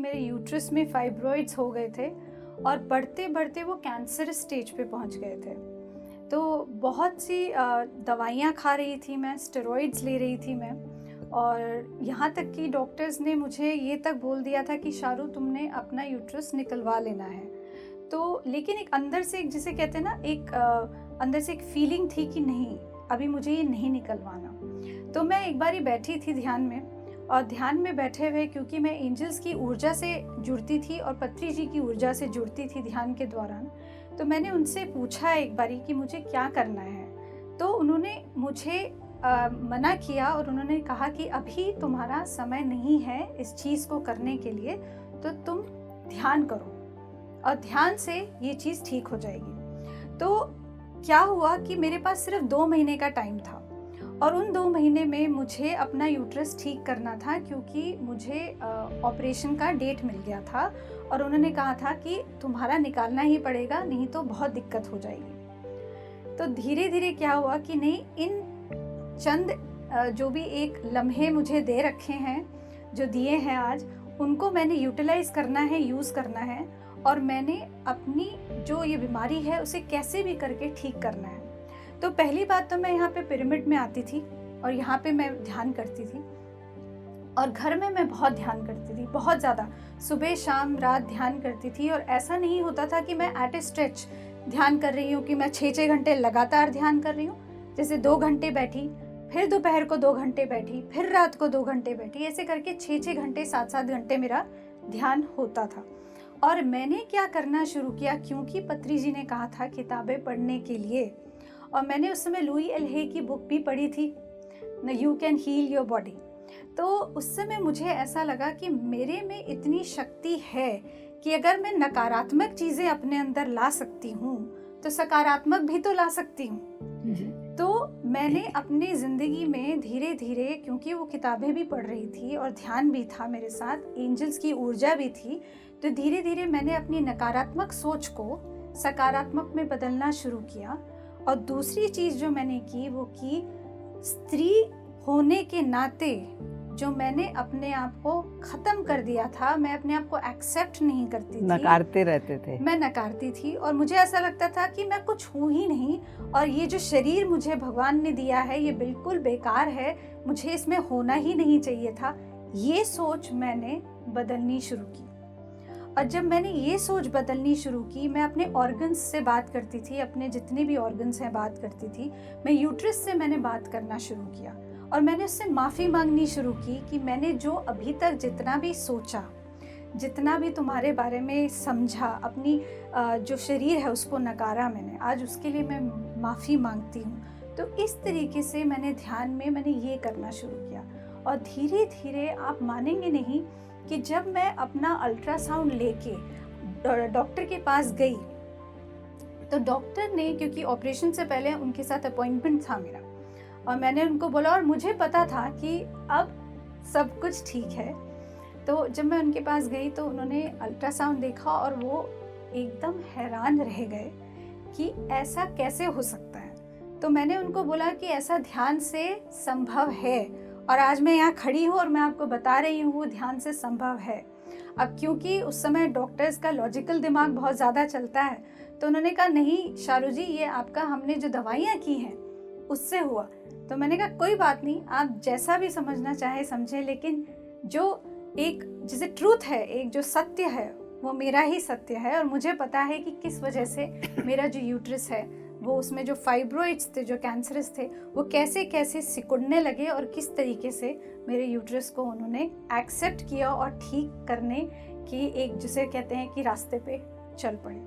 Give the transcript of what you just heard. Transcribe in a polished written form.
मेरे यूट्रस में फाइब्रॉइड्स हो गए थे और बढ़ते बढ़ते वो कैंसर स्टेज पे पहुंच गए थे। तो बहुत सी दवाइयाँ खा रही थी मैं, स्टेरॉइड्स ले रही थी मैं, और यहाँ तक कि डॉक्टर्स ने मुझे ये तक बोल दिया था कि शारू तुमने अपना यूट्रस निकलवा लेना है। तो लेकिन एक अंदर से, एक जिसे कहते हैं ना, एक अंदर से एक फीलिंग थी कि नहीं, अभी मुझे ये नहीं निकलवाना। तो मैं एक बारी बैठी थी ध्यान में, और ध्यान में बैठे हुए, क्योंकि मैं एंजल्स की ऊर्जा से जुड़ती थी और पत्री जी की ऊर्जा से जुड़ती थी ध्यान के दौरान, तो मैंने उनसे पूछा एक बारी कि मुझे क्या करना है। तो उन्होंने मुझे मना किया और उन्होंने कहा कि अभी तुम्हारा समय नहीं है इस चीज़ को करने के लिए, तो तुम ध्यान करो और ध्यान से ये चीज़ ठीक हो जाएगी। तो क्या हुआ कि मेरे पास सिर्फ 2 महीने का टाइम था, और उन 2 महीने में मुझे अपना यूट्रस ठीक करना था, क्योंकि मुझे ऑपरेशन का डेट मिल गया था और उन्होंने कहा था कि तुम्हारा निकालना ही पड़ेगा, नहीं तो बहुत दिक्कत हो जाएगी। तो धीरे धीरे क्या हुआ कि नहीं, इन चंद जो भी एक लम्हे मुझे दे रखे हैं, जो दिए हैं आज, उनको मैंने यूटिलाइज करना है, यूज़ करना है, और मैंने अपनी जो ये बीमारी है उसे कैसे भी करके ठीक करना है। तो पहली बात तो मैं यहाँ पे पिरामिड में आती थी और यहाँ पे मैं ध्यान करती थी, और घर में मैं बहुत ध्यान करती थी, बहुत ज़्यादा, सुबह शाम रात ध्यान करती थी। और ऐसा नहीं होता था कि मैं एट ए स्ट्रेच ध्यान कर रही हूँ, कि मैं 6-6 घंटे लगातार ध्यान कर रही हूँ। जैसे 2 घंटे बैठी, फिर दोपहर को 2 घंटे बैठी, फिर रात को 2 घंटे बैठी, ऐसे करके 6-6 घंटे 7-7 घंटे मेरा ध्यान होता था। और मैंने क्या करना शुरू किया, क्योंकि पत्री जी ने कहा था किताबें पढ़ने के लिए, और मैंने उस समय लुई एल हे की बुक भी पढ़ी थी, you can heal your body. तो उस समय मुझे ऐसा लगा कि मेरे में इतनी शक्ति है कि अगर मैं नकारात्मक चीज़ें अपने अंदर ला सकती हूँ तो सकारात्मक भी तो ला सकती हूँ। तो मैंने अपनी ज़िंदगी में धीरे धीरे, क्योंकि वो किताबें भी पढ़ रही थी और ध्यान भी था मेरे साथ, एंजल्स की ऊर्जा भी थी, तो धीरे धीरे मैंने अपनी नकारात्मक सोच को सकारात्मक में बदलना शुरू किया। और दूसरी चीज़ जो मैंने की वो की, स्त्री होने के नाते जो मैंने अपने आप को ख़त्म कर दिया था, मैं अपने आप को एक्सेप्ट नहीं करती थी, नकारते रहते थे, मैं नकारती थी, और मुझे ऐसा लगता था कि मैं कुछ हूँ ही नहीं, और ये जो शरीर मुझे भगवान ने दिया है ये बिल्कुल बेकार है, मुझे इसमें होना ही नहीं चाहिए था। ये सोच मैंने बदलनी शुरू की, और जब मैंने ये सोच बदलनी शुरू की, मैं अपने ऑर्गन्स से बात करती थी, अपने जितने भी ऑर्गन्स हैं बात करती थी, मैं यूट्रस से मैंने बात करना शुरू किया, और मैंने उससे माफ़ी मांगनी शुरू की कि मैंने जो अभी तक जितना भी सोचा, जितना भी तुम्हारे बारे में समझा, अपनी जो शरीर है उसको नकारा मैंने, आज उसके लिए मैं माफ़ी मांगती हूँ। तो इस तरीके से मैंने ध्यान में मैंने ये करना शुरू किया, और धीरे धीरे आप मानेंगे नहीं कि जब मैं अपना अल्ट्रासाउंड लेके डॉक्टर के पास गई, तो डॉक्टर ने, क्योंकि ऑपरेशन से पहले उनके साथ अपॉइंटमेंट था मेरा, और मैंने उनको बोला, और मुझे पता था कि अब सब कुछ ठीक है। तो जब मैं उनके पास गई तो उन्होंने अल्ट्रासाउंड देखा और वो एकदम हैरान रह गए कि ऐसा कैसे हो सकता है। तो मैंने उनको बोला कि ऐसा ध्यान से संभव है, और आज मैं यहाँ खड़ी हूँ और मैं आपको बता रही हूँ वो ध्यान से संभव है। अब क्योंकि उस समय डॉक्टर्स का लॉजिकल दिमाग बहुत ज़्यादा चलता है, तो उन्होंने कहा, नहीं शारू जी, ये आपका हमने जो दवाइयाँ की हैं उससे हुआ। तो मैंने कहा कोई बात नहीं, आप जैसा भी समझना चाहे समझें, लेकिन जो एक जैसे ट्रूथ है, एक जो सत्य है वो मेरा ही सत्य है, और मुझे पता है कि किस वजह से मेरा जो यूट्रस है वो, उसमें जो फाइब्रॉइड्स थे, जो कैंसरस थे, वो कैसे कैसे सिकुड़ने लगे, और किस तरीके से मेरे यूट्रस को उन्होंने एक्सेप्ट किया और ठीक करने की एक, जिसे कहते हैं कि रास्ते पे चल पड़े।